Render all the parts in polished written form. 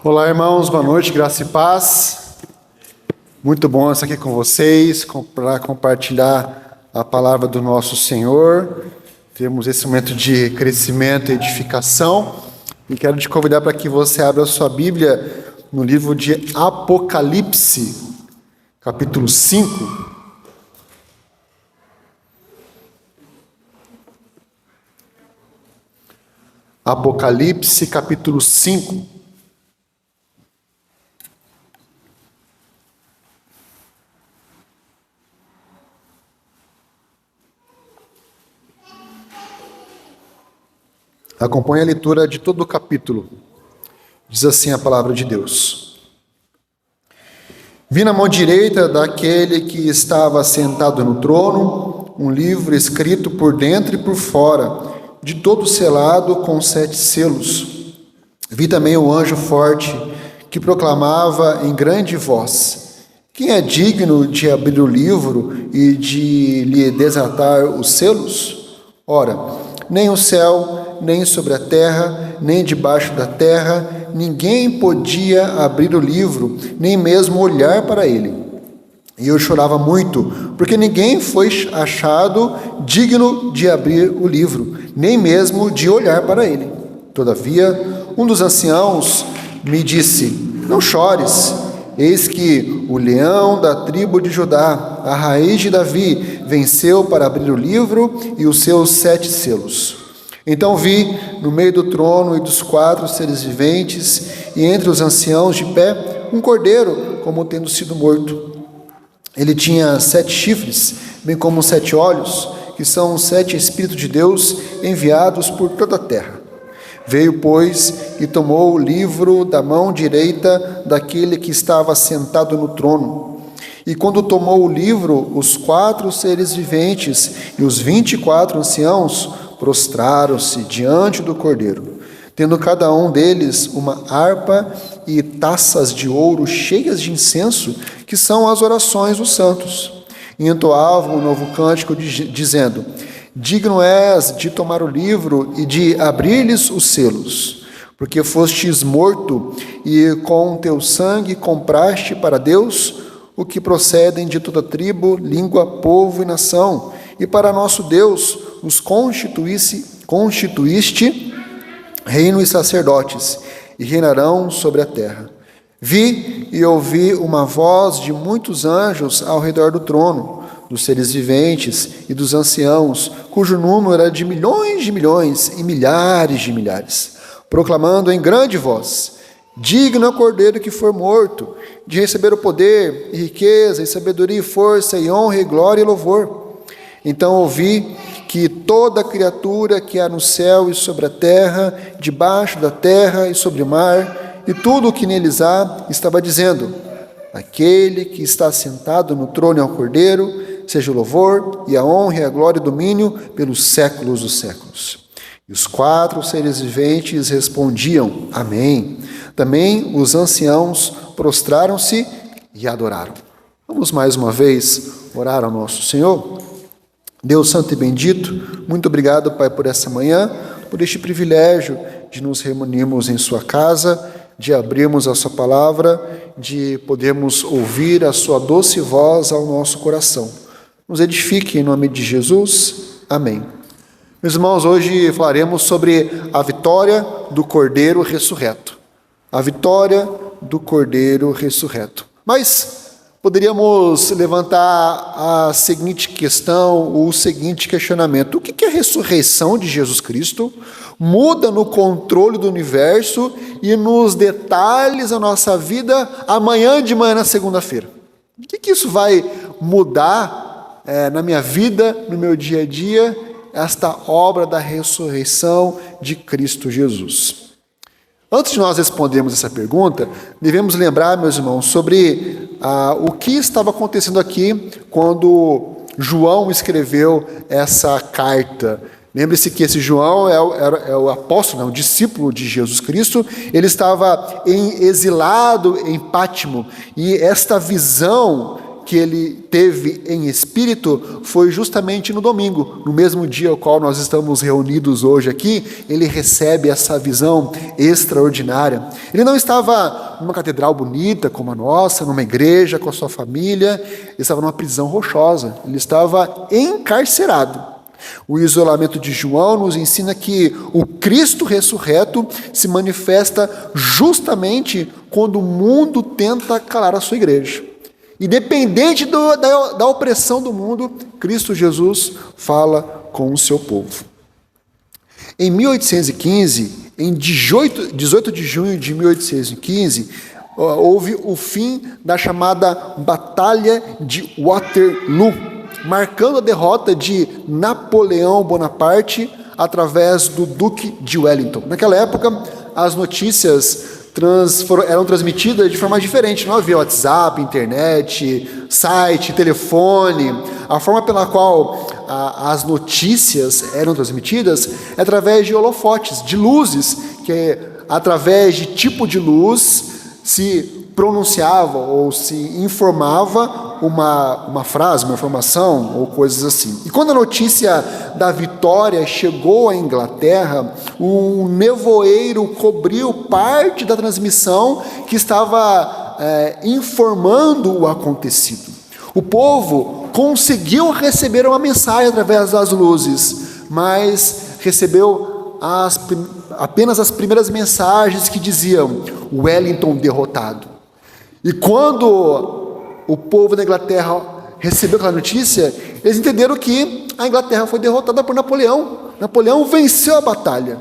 Olá, irmãos, boa noite, graça e paz. Muito bom estar aqui com vocês para compartilhar a palavra do nosso Senhor. Temos esse momento de crescimento e edificação. E quero te convidar para que você abra a sua Bíblia no livro de Apocalipse, capítulo 5. Apocalipse, capítulo 5. Acompanhe a leitura de todo o capítulo. Diz assim a palavra de Deus. Vi na mão direita daquele que estava sentado no trono um livro escrito por dentro e por fora, de todo selado com 7 selos. Vi também um anjo forte que proclamava em grande voz: quem é digno de abrir o livro e de lhe desatar os selos? Ora, nem o céu, nem sobre a terra, nem debaixo da terra, ninguém podia abrir o livro, nem mesmo olhar para ele. E eu chorava muito, porque ninguém foi achado digno de abrir o livro, nem mesmo de olhar para ele. Todavia, um dos anciãos me disse: não chores, eis que o leão da tribo de Judá, a raiz de Davi, venceu para abrir o livro e os seus 7 selos. Então vi, no meio do trono e dos 4 seres viventes, e entre os anciãos de pé, um cordeiro, como tendo sido morto. Ele tinha 7 chifres, bem como 7 olhos, que são os 7 Espíritos de Deus enviados por toda a terra. Veio, pois, e tomou o livro da mão direita daquele que estava sentado no trono. E quando tomou o livro, os 4 seres viventes e os 24 anciãos prostraram-se diante do Cordeiro, tendo cada um deles uma harpa e taças de ouro cheias de incenso, que são as orações dos santos. E entoavam um novo cântico, dizendo: digno és de tomar o livro e de abrir-lhes os selos, porque fostes morto e com teu sangue compraste para Deus o que procedem de toda tribo, língua, povo e nação, e para nosso Deus os constituíste reino e sacerdotes, e reinarão sobre a terra. Vi e ouvi uma voz de muitos anjos ao redor do trono, dos seres viventes e dos anciãos, cujo número era de milhões e milhares de milhares, proclamando em grande voz: digno é o Cordeiro que for morto, de receber o poder, e riqueza, e sabedoria, e força, e honra, e glória, e louvor. Então ouvi que toda criatura que há no céu e sobre a terra, debaixo da terra e sobre o mar, e tudo o que neles há, estava dizendo: aquele que está sentado no trono é o Cordeiro, seja o louvor, e a honra, e a glória e o domínio pelos séculos dos séculos. E os 4 seres viventes respondiam: amém. Também os anciãos prostraram-se e adoraram. Vamos mais uma vez orar ao nosso Senhor? Deus santo e bendito, muito obrigado, Pai, por essa manhã, por este privilégio de nos reunirmos em sua casa, de abrirmos a sua palavra, de podermos ouvir a sua doce voz ao nosso coração. Nos edifique em nome de Jesus. Amém. Meus irmãos, hoje falaremos sobre a vitória do Cordeiro ressurreto. A vitória do Cordeiro ressurreto. Mas poderíamos levantar a seguinte questão, o seguinte questionamento: o que a ressurreição de Jesus Cristo muda no controle do universo e nos detalhes da nossa vida amanhã de manhã, na segunda-feira? O que isso vai mudar na minha vida, no meu dia a dia, esta obra da ressurreição de Cristo Jesus? Antes de nós respondermos essa pergunta, devemos lembrar, meus irmãos, sobre o que estava acontecendo aqui quando João escreveu essa carta. Lembre-se que esse João é o apóstolo, o discípulo de Jesus Cristo. Ele estava exilado em Pátimo, e esta visão que ele teve em espírito foi justamente no domingo, no mesmo dia ao qual nós estamos reunidos hoje aqui. Ele recebe essa visão extraordinária. Ele não estava numa catedral bonita como a nossa, numa igreja com a sua família, ele estava numa prisão rochosa, ele estava encarcerado. O isolamento de João nos ensina que o Cristo ressurreto se manifesta justamente quando o mundo tenta calar a sua igreja. Independente da opressão do mundo, Cristo Jesus fala com o seu povo. Em 1815, em 18 de junho de 1815, houve o fim da chamada Batalha de Waterloo, marcando a derrota de Napoleão Bonaparte através do Duque de Wellington. Naquela época, as notícias eram transmitidas de forma diferente. Não havia WhatsApp, internet, site, telefone. A forma pela qual as notícias eram transmitidas é através de holofotes, de luzes, que através de tipo de luz se pronunciava ou se informava uma frase, uma informação ou coisas assim. E quando a notícia da vitória chegou à Inglaterra, um nevoeiro cobriu parte da transmissão que estava informando o acontecido. O povo conseguiu receber uma mensagem através das luzes, mas recebeu apenas as primeiras mensagens que diziam Wellington derrotado. E quando o povo da Inglaterra recebeu aquela notícia, eles entenderam que a Inglaterra foi derrotada por Napoleão. Napoleão venceu a batalha.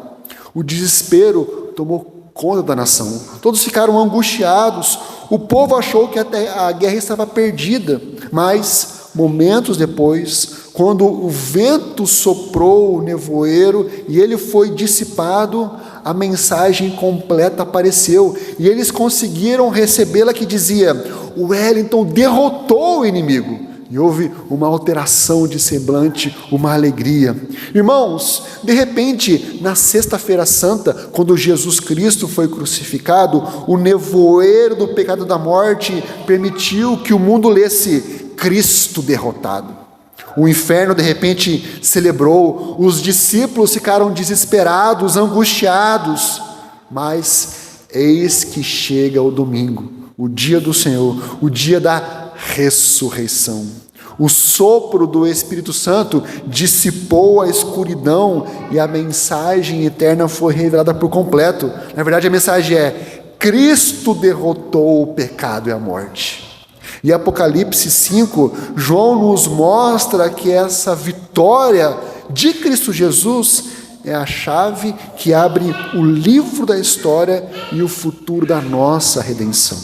O desespero tomou conta da nação. Todos ficaram angustiados. O povo achou que a guerra estava perdida. Mas, momentos depois, quando o vento soprou o nevoeiro e ele foi dissipado, a mensagem completa apareceu e eles conseguiram recebê-la, que dizia: Wellington derrotou o inimigo. E houve uma alteração de semblante, uma alegria. Irmãos, de repente, na sexta-feira santa, quando Jesus Cristo foi crucificado, o nevoeiro do pecado da morte permitiu que o mundo lesse Cristo derrotado. O inferno, de repente, celebrou, os discípulos ficaram desesperados, angustiados, mas eis que chega o domingo, o dia do Senhor, o dia da ressurreição. O sopro do Espírito Santo dissipou a escuridão e a mensagem eterna foi revelada por completo. Na verdade, a mensagem é: Cristo derrotou o pecado e a morte. E Apocalipse 5, João nos mostra que essa vitória de Cristo Jesus é a chave que abre o livro da história e o futuro da nossa redenção.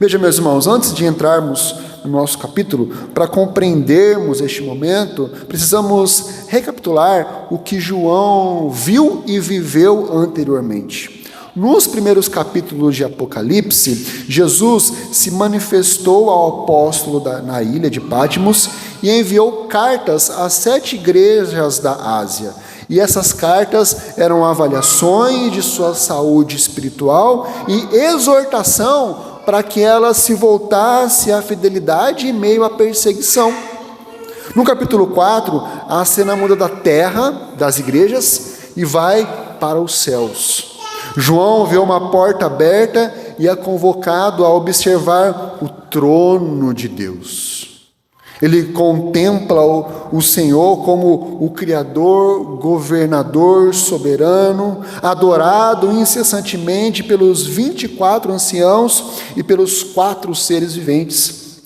Veja, meus irmãos, antes de entrarmos no nosso capítulo, para compreendermos este momento, precisamos recapitular o que João viu e viveu anteriormente. Nos primeiros capítulos de Apocalipse, Jesus se manifestou ao apóstolo na ilha de Patmos e enviou cartas às 7 igrejas da Ásia. E essas cartas eram avaliações de sua saúde espiritual e exortação para que elas se voltassem à fidelidade em meio à perseguição. No capítulo 4, a cena muda da terra, das igrejas, e vai para os céus. João vê uma porta aberta e é convocado a observar o trono de Deus. Ele contempla o Senhor como o Criador, governador, soberano, adorado incessantemente pelos 24 anciãos e pelos 4 seres viventes.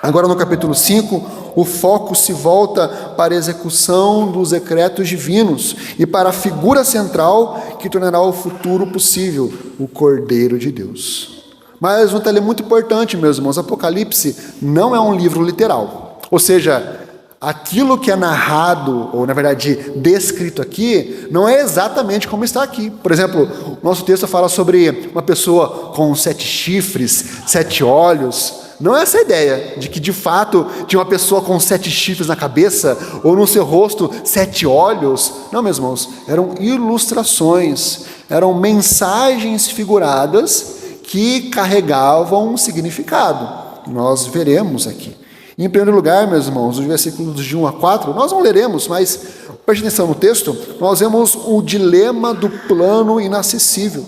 Agora, no capítulo 5, o foco se volta para a execução dos decretos divinos e para a figura central que tornará o futuro possível, o Cordeiro de Deus. Mas um detalhe muito importante, meus irmãos: Apocalipse não é um livro literal. Ou seja, aquilo que é narrado, ou na verdade descrito aqui, não é exatamente como está aqui. Por exemplo, o nosso texto fala sobre uma pessoa com 7 chifres, 7 olhos. Não é essa a ideia de que de fato tinha uma pessoa com 7 chifres na cabeça, ou no seu rosto 7 olhos. Não, meus irmãos, eram ilustrações, eram mensagens figuradas que carregavam um significado. nós veremos aqui. Em primeiro lugar, meus irmãos, os versículos de 1 a 4, nós não leremos, mas preste atenção no texto, nós vemos o dilema do plano inacessível.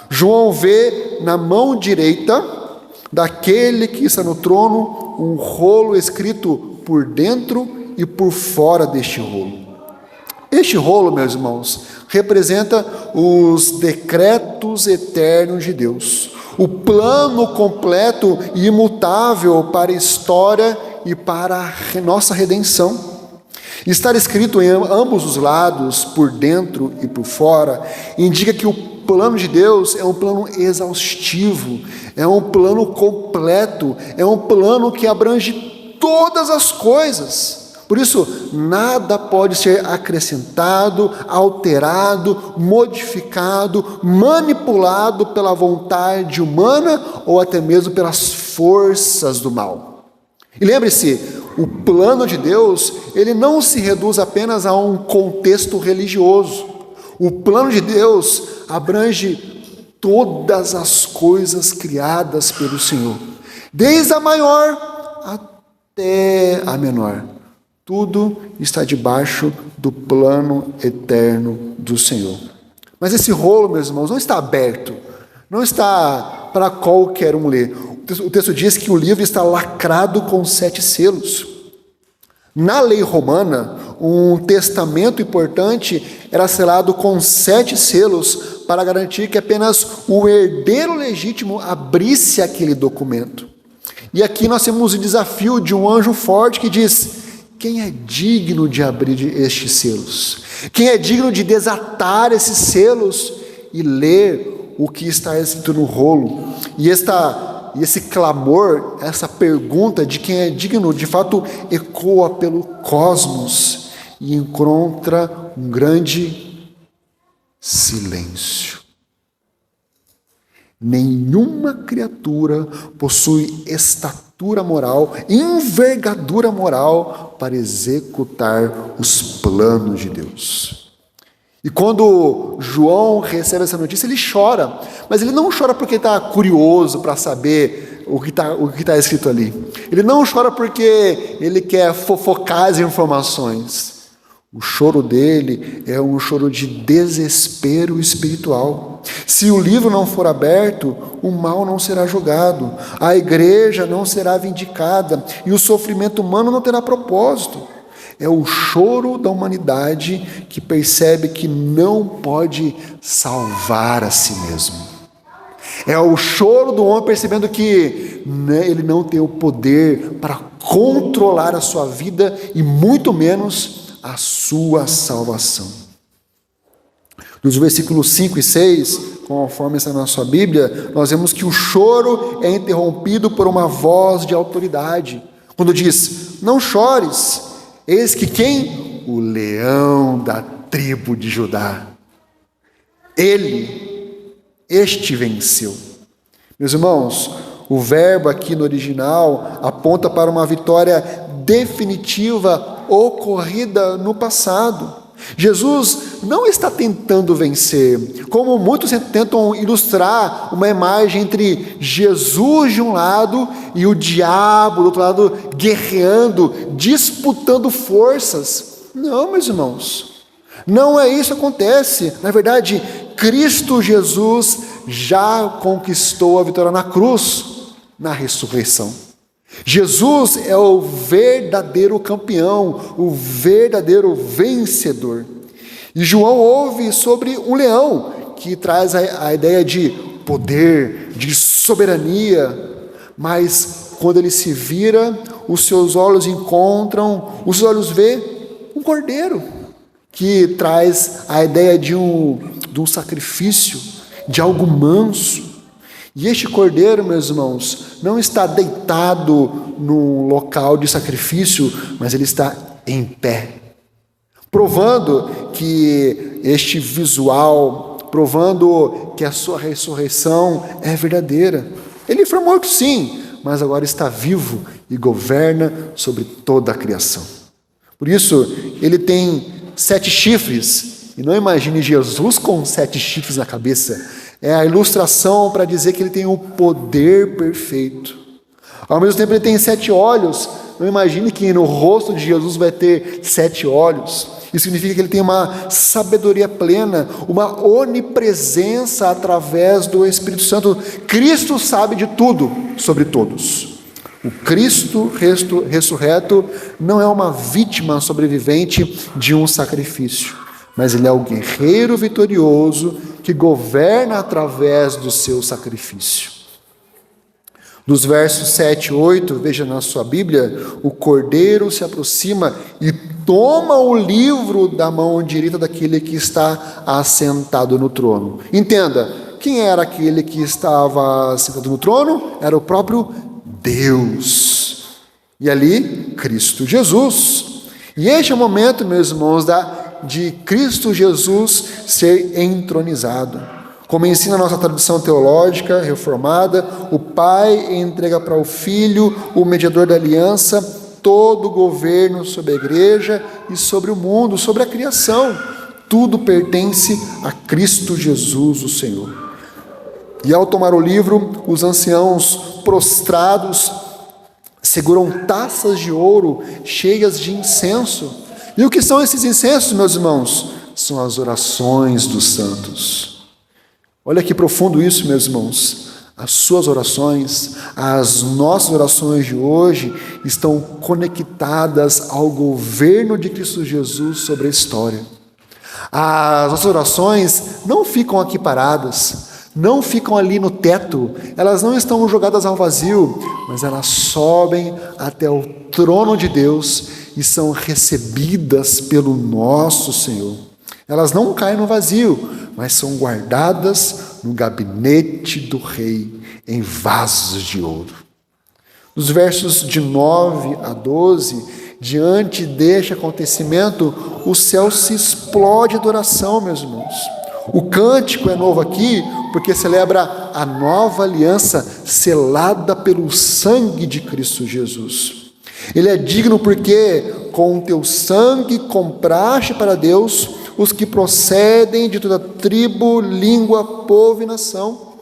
João vê na mão direita daquele que está no trono um rolo escrito por dentro e por fora deste rolo. Este rolo, meus irmãos, representa os decretos eternos de Deus, o plano completo e imutável para a história e para a nossa redenção. Estar escrito em ambos os lados, por dentro e por fora, indica que o plano de Deus é um plano exaustivo, é um plano completo, é um plano que abrange todas as coisas. Por isso, nada pode ser acrescentado, alterado, modificado, manipulado pela vontade humana ou até mesmo pelas forças do mal. E lembre-se, o plano de Deus, ele não se reduz apenas a um contexto religioso. O plano de Deus abrange todas as coisas criadas pelo Senhor, desde a maior até a menor. Tudo está debaixo do plano eterno do Senhor. Mas esse rolo, meus irmãos, não está aberto, não está para qualquer um ler. O texto diz que o livro está lacrado com 7 selos. Na lei romana, um testamento importante era selado com 7 selos para garantir que apenas o herdeiro legítimo abrisse aquele documento. E aqui nós temos o desafio de um anjo forte que diz: quem é digno de abrir estes selos? Quem é digno de desatar esses selos e ler o que está escrito no rolo? E esse clamor, essa pergunta de quem é digno, de fato ecoa pelo cosmos e encontra um grande silêncio. Nenhuma criatura possui estatura moral, envergadura moral para executar os planos de Deus. E quando João recebe essa notícia, ele chora, mas ele não chora porque está curioso para saber o que está escrito ali. Ele não chora porque ele quer fofocar as informações. O choro dele é um choro de desespero espiritual. Se o livro não for aberto, o mal não será julgado, a igreja não será vindicada e o sofrimento humano não terá propósito. É o choro da humanidade que percebe que não pode salvar a si mesmo. É o choro do homem percebendo que ele não tem o poder para controlar a sua vida e muito menos a sua salvação. Nos versículos 5 e 6, conforme está na sua Bíblia, nós vemos que o choro é interrompido por uma voz de autoridade, quando diz: não chores, eis que quem? O leão da tribo de Judá. Este venceu. Meus irmãos, o verbo aqui no original aponta para uma vitória definitiva ocorrida no passado. Jesus não está tentando vencer, como muitos tentam ilustrar uma imagem entre Jesus de um lado e o diabo do outro lado, guerreando, disputando forças. Não, meus irmãos, não é isso que acontece. Na verdade, Cristo Jesus já conquistou a vitória na cruz, na ressurreição. Jesus é o verdadeiro campeão, o verdadeiro vencedor. E João ouve sobre um leão, que traz a ideia de poder, de soberania, mas quando ele se vira, os seus olhos vê um cordeiro, que traz a ideia de um sacrifício, de algo manso. E este cordeiro, meus irmãos, não está deitado no local de sacrifício, mas ele está em pé, provando que este visual, provando que a sua ressurreição é verdadeira. Ele foi morto sim, mas agora está vivo e governa sobre toda a criação. Por isso, ele tem 7 chifres, e não imagine Jesus com 7 chifres na cabeça. É a ilustração para dizer que ele tem o poder perfeito Ao mesmo tempo ele tem 7 olhos. Não imagine que no rosto de Jesus vai ter 7 olhos. Isso significa que ele tem uma sabedoria plena, uma onipresença através do Espírito Santo. Cristo sabe de tudo sobre todos. O Cristo ressurreto não é uma vítima sobrevivente de um sacrifício, mas ele é o guerreiro vitorioso que governa através do seu sacrifício. Dos versos 7 e 8, veja na sua Bíblia, o cordeiro se aproxima e toma o livro da mão direita daquele que está assentado no trono. Entenda, quem era aquele que estava assentado no trono? Era o próprio Deus. E ali, Cristo Jesus. E este é o momento, meus irmãos, de Cristo Jesus ser entronizado. Como ensina a nossa tradição teológica reformada, o Pai entrega para o Filho, o mediador da aliança, todo o governo sobre a igreja e sobre o mundo, sobre a criação. Tudo pertence a Cristo Jesus, o Senhor. E ao tomar o livro, os anciãos prostrados seguram taças de ouro cheias de incenso. E o que são esses incensos, meus irmãos? São as orações dos santos. Olha que profundo isso, meus irmãos. As suas orações, as nossas orações de hoje estão conectadas ao governo de Cristo Jesus sobre a história. As nossas orações não ficam aqui paradas, não ficam ali no teto, elas não estão jogadas ao vazio, mas elas sobem até o trono de Deus e são recebidas pelo nosso Senhor. Elas não caem no vazio, mas são guardadas no gabinete do rei, em vasos de ouro. Nos versos de 9 a 12, diante deste acontecimento, o céu se explode de adoração, meus irmãos. O cântico é novo aqui, porque celebra a nova aliança selada pelo sangue de Cristo Jesus. Ele é digno porque com o teu sangue compraste para Deus os que procedem de toda tribo, língua, povo e nação.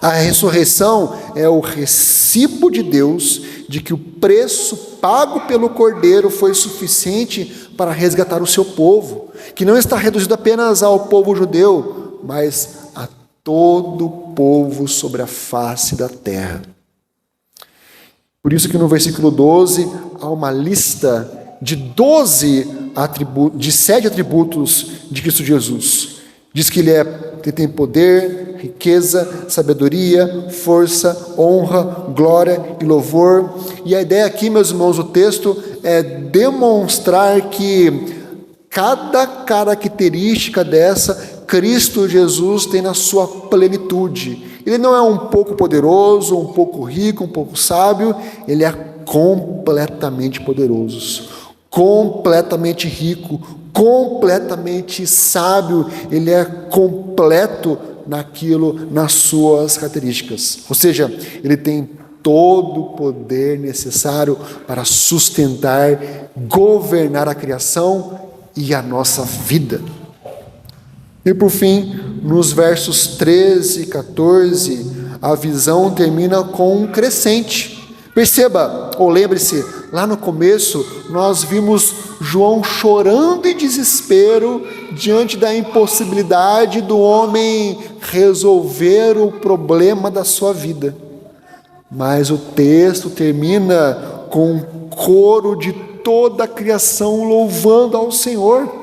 A ressurreição é o recibo de Deus de que o preço pago pelo Cordeiro foi suficiente para resgatar o seu povo, que não está reduzido apenas ao povo judeu, mas a todo o povo sobre a face da terra. Por isso que no versículo 12 há uma lista de 7 atributos de Cristo Jesus. Diz que ele tem poder, riqueza, sabedoria, força, honra, glória e louvor. E a ideia aqui, meus irmãos, o texto é demonstrar que cada característica dessa, Cristo Jesus tem na sua plenitude. Ele não é um pouco poderoso, um pouco rico, um pouco sábio, ele é completamente poderoso, completamente rico, completamente sábio, ele é completo nas suas características. Ou seja, ele tem todo o poder necessário para sustentar, governar a criação e a nossa vida. E por fim, nos versos 13 e 14, a visão termina com um crescente. Perceba, ou lembre-se, lá no começo nós vimos João chorando em desespero diante da impossibilidade do homem resolver o problema da sua vida. Mas o texto termina com um coro de toda a criação louvando ao Senhor.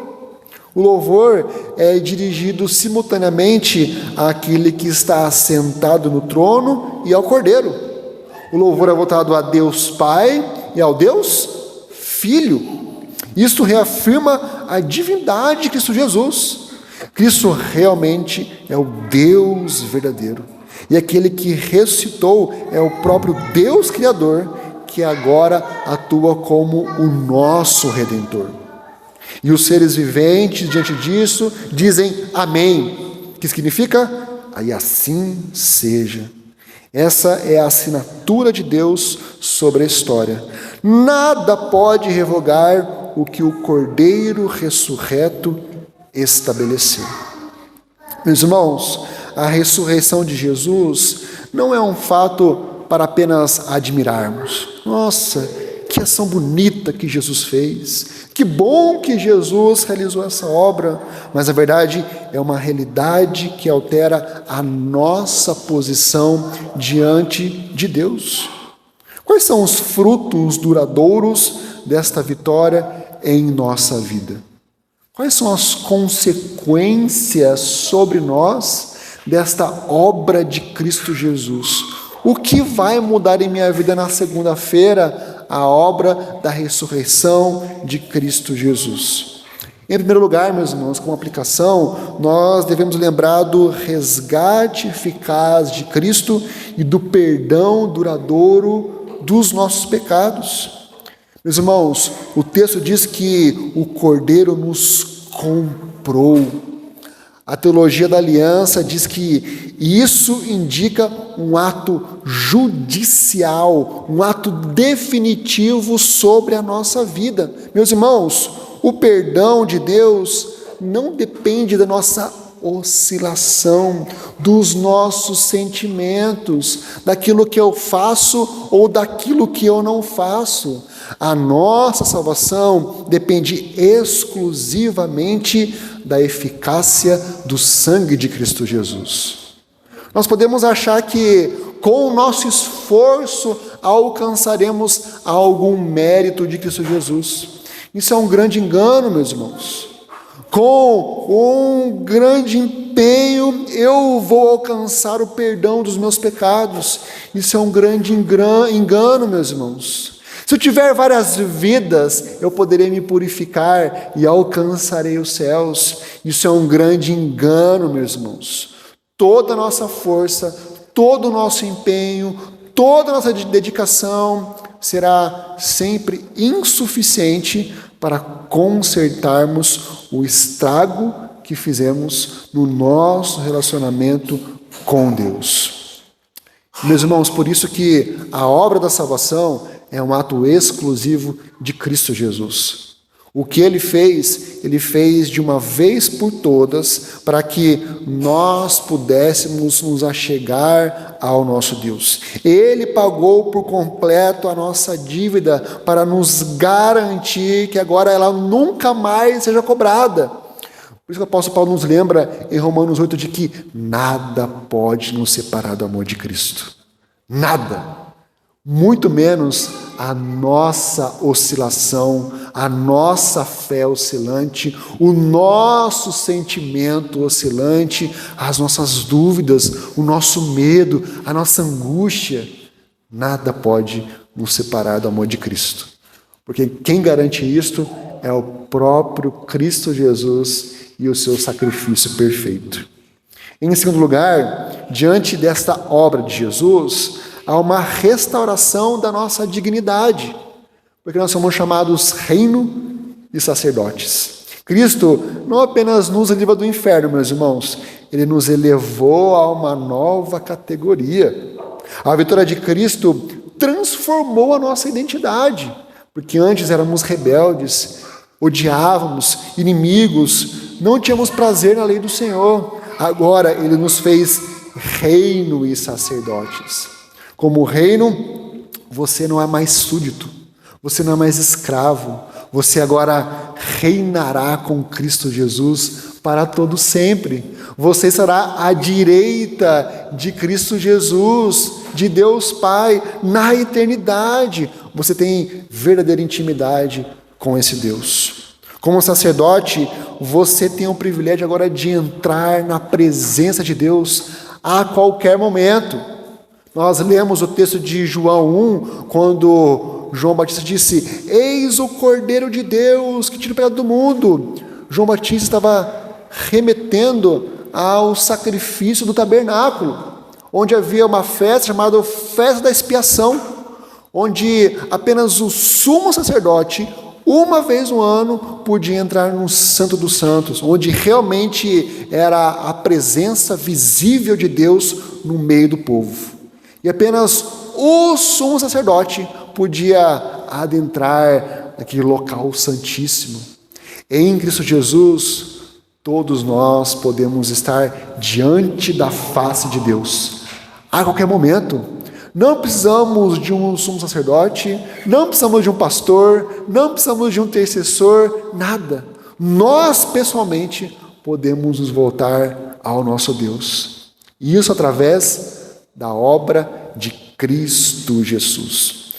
O louvor é dirigido simultaneamente àquele que está assentado no trono e ao Cordeiro. O louvor é voltado a Deus Pai e ao Deus Filho. Isto reafirma a divindade de Cristo Jesus. Cristo realmente é o Deus verdadeiro. E aquele que ressuscitou é o próprio Deus Criador, que agora atua como o nosso Redentor. E os seres viventes, diante disso, dizem amém, que significa, aí assim seja. Essa é a assinatura de Deus sobre a história. Nada pode revogar o que o Cordeiro ressurreto estabeleceu. Meus irmãos, a ressurreição de Jesus não é um fato para apenas admirarmos. Nossa, que ação bonita que Jesus fez. Que bom que Jesus realizou essa obra. Mas a verdade é uma realidade que altera a nossa posição diante de Deus. Quais são os frutos duradouros desta vitória em nossa vida? Quais são as consequências sobre nós desta obra de Cristo Jesus? O que vai mudar em minha vida na segunda-feira? A obra da ressurreição de Cristo Jesus. Em primeiro lugar, meus irmãos, como aplicação, nós devemos lembrar do resgate eficaz de Cristo e do perdão duradouro dos nossos pecados. Meus irmãos, o texto diz que o Cordeiro nos comprou. A teologia da aliança diz que isso indica um ato judicial, um ato definitivo sobre a nossa vida. Meus irmãos, o perdão de Deus não depende da nossa oscilação, dos nossos sentimentos, daquilo que eu faço ou daquilo que eu não faço. A nossa salvação depende exclusivamente da eficácia do sangue de Cristo Jesus. Nós podemos achar que com o nosso esforço alcançaremos algum mérito de Cristo Jesus. Isso é um grande engano, meus irmãos. Com um grande empenho eu vou alcançar o perdão dos meus pecados. Isso é um grande engano, meus irmãos. Se eu tiver várias vidas, eu poderei me purificar e alcançarei os céus. Isso é um grande engano, meus irmãos. Toda a nossa força, todo o nosso empenho, toda a nossa dedicação será sempre insuficiente para consertarmos o estrago que fizemos no nosso relacionamento com Deus. Meus irmãos, por isso que a obra da salvação é um ato exclusivo de Cristo Jesus. O que ele fez de uma vez por todas para que nós pudéssemos nos achegar ao nosso Deus. Ele pagou por completo a nossa dívida para nos garantir que agora ela nunca mais seja cobrada. Por isso que o apóstolo Paulo nos lembra em Romanos 8 de que nada pode nos separar do amor de Cristo. Nada. Muito menos a nossa oscilação, a nossa fé oscilante, o nosso sentimento oscilante, as nossas dúvidas, o nosso medo, a nossa angústia. Nada pode nos separar do amor de Cristo. Porque quem garante isto é o próprio Cristo Jesus e o seu sacrifício perfeito. Em segundo lugar, diante desta obra de Jesus, há uma restauração da nossa dignidade, porque nós somos chamados reino e sacerdotes. Cristo não apenas nos livra do inferno, meus irmãos, ele nos elevou a uma nova categoria. A vitória de Cristo transformou a nossa identidade, porque antes éramos rebeldes, odiávamos, inimigos, não tínhamos prazer na lei do Senhor. Agora ele nos fez reino e sacerdotes. Como reino, você não é mais súdito, você não é mais escravo, você agora reinará com Cristo Jesus para todo sempre. Você estará à direita de Cristo Jesus, de Deus Pai, na eternidade. Você tem verdadeira intimidade com esse Deus. Como sacerdote, você tem o privilégio agora de entrar na presença de Deus a qualquer momento. Nós lemos o texto de João 1, quando João Batista disse: eis o Cordeiro de Deus que tira o pecado do mundo. João Batista estava remetendo ao sacrifício do tabernáculo, onde havia uma festa chamada Festa da Expiação, onde apenas o sumo sacerdote, uma vez no ano, podia entrar no Santo dos Santos, onde realmente era a presença visível de Deus no meio do povo. E apenas o sumo sacerdote podia adentrar naquele local santíssimo. Em Cristo Jesus, todos nós podemos estar diante da face de Deus a qualquer momento. Não precisamos de um sumo sacerdote, não precisamos de um pastor, não precisamos de um intercessor, nada. Nós, pessoalmente, podemos nos voltar ao nosso Deus. E isso através da obra de Cristo Jesus.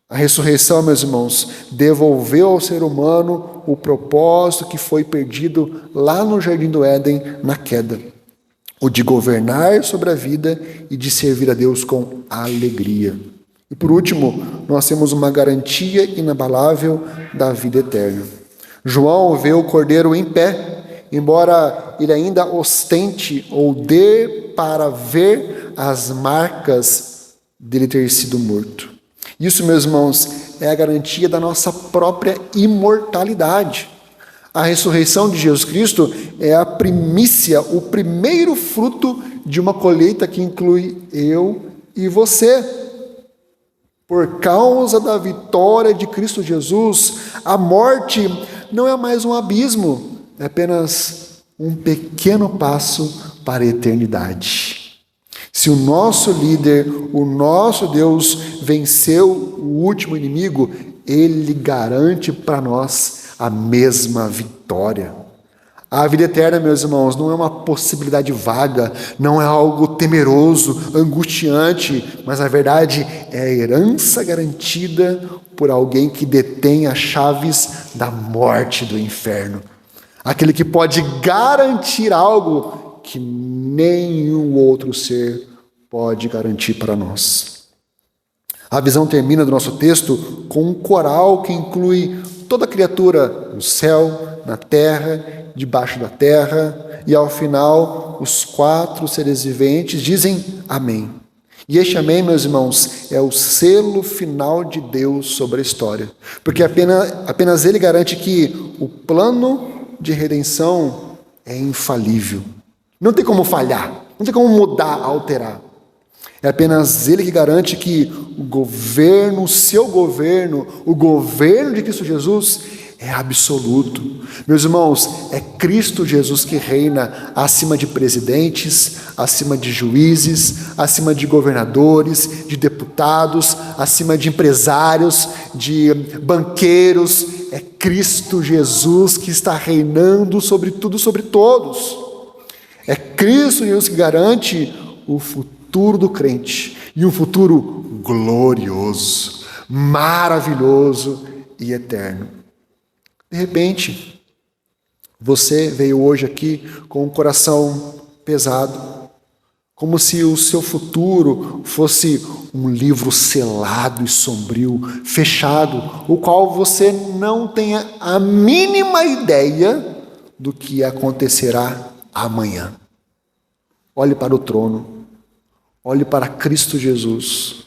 A ressurreição, meus irmãos, devolveu ao ser humano o propósito que foi perdido lá no Jardim do Éden, na queda. O de governar sobre a vida e de servir a Deus com alegria. E por último, nós temos uma garantia inabalável da vida eterna. João vê o Cordeiro em pé, embora ele ainda ostente ou dê para ver as marcas dele ter sido morto. Isso, meus irmãos, é a garantia da nossa própria imortalidade. A ressurreição de Jesus Cristo é a primícia, o primeiro fruto de uma colheita que inclui eu e você. Por causa da vitória de Cristo Jesus, a morte não é mais um abismo, é apenas um pequeno passo para a eternidade. Se o nosso líder, o nosso Deus, venceu o último inimigo, ele garante para nós a mesma vitória. A vida eterna, meus irmãos, não é uma possibilidade vaga, não é algo temeroso, angustiante, mas na verdade é a herança garantida por alguém que detém as chaves da morte e do inferno. Aquele que pode garantir algo que nenhum outro ser pode garantir para nós. A visão termina do nosso texto com um coral que inclui toda criatura no céu, na terra, debaixo da terra, e ao final os 4 seres viventes dizem amém. E este amém, meus irmãos, é o selo final de Deus sobre a história, porque apenas ele garante que o plano de redenção é infalível. Não tem como falhar, não tem como mudar, alterar. É apenas ele que garante que o governo, o seu governo, o governo de Cristo Jesus é absoluto. Meus irmãos, é Cristo Jesus que reina acima de presidentes, acima de juízes, acima de governadores, de deputados, acima de empresários, de banqueiros. É Cristo Jesus que está reinando sobre tudo, sobre todos. É Cristo Jesus que garante o futuro do crente, e um futuro glorioso, maravilhoso e eterno. De repente, você veio hoje aqui com um coração pesado, como se o seu futuro fosse um livro selado e sombrio, fechado, o qual você não tenha a mínima ideia do que acontecerá amanhã. Olhe para o trono. Olhe para Cristo Jesus.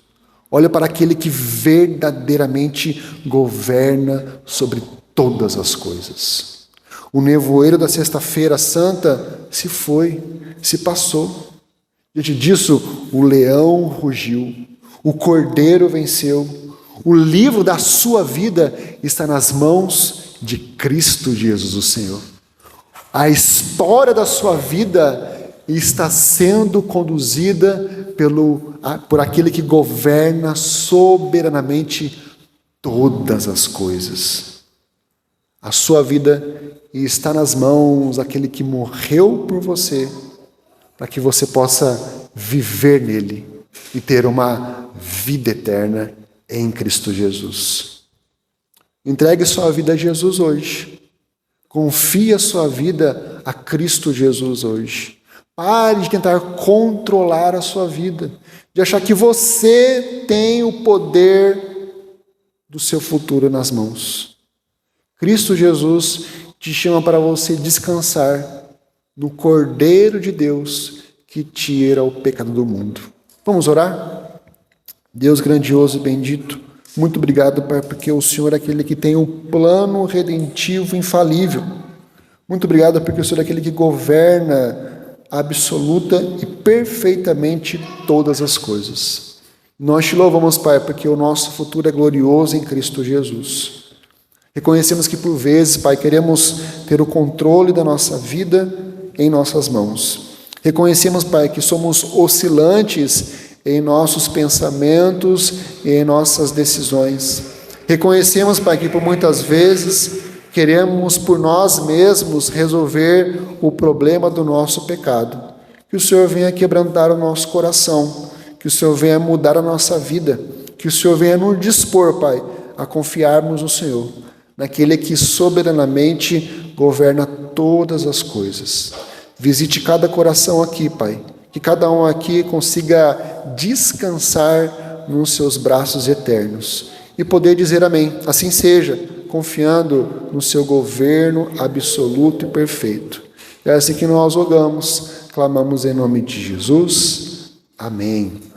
Olhe para aquele que verdadeiramente governa sobre todas as coisas. O nevoeiro da Sexta-feira Santa se foi, se passou. Diante disso, o leão rugiu, o cordeiro venceu. O livro da sua vida está nas mãos de Cristo Jesus, o Senhor. A história da sua vida está sendo conduzida por aquele que governa soberanamente todas as coisas. A sua vida está nas mãos daquele que morreu por você, para que você possa viver nele e ter uma vida eterna em Cristo Jesus. Entregue sua vida a Jesus hoje. Confie a sua vida a Cristo Jesus hoje. Pare de tentar controlar a sua vida, de achar que você tem o poder do seu futuro nas mãos. Cristo Jesus te chama para você descansar no Cordeiro de Deus que tira o pecado do mundo. Vamos orar? Deus grandioso e bendito, muito obrigado, Pai, porque o Senhor é aquele que tem o plano redentivo infalível. Muito obrigado porque o Senhor é aquele que governa absoluta e perfeitamente todas as coisas. Nós te louvamos, Pai, porque o nosso futuro é glorioso em Cristo Jesus. Reconhecemos que por vezes, Pai, queremos ter o controle da nossa vida em nossas mãos. Reconhecemos, Pai, que somos oscilantes em nossos pensamentos e em nossas decisões. Reconhecemos, Pai, que por muitas vezes queremos por nós mesmos resolver o problema do nosso pecado. Que o Senhor venha quebrantar o nosso coração, que o Senhor venha mudar a nossa vida, que o Senhor venha nos dispor, Pai, a confiarmos no Senhor, naquele que soberanamente governa todas as coisas. Visite cada coração aqui, Pai, que cada um aqui consiga descansar nos seus braços eternos e poder dizer amém. Assim seja, confiando no seu governo absoluto e perfeito. É assim que nós rogamos, clamamos em nome de Jesus. Amém.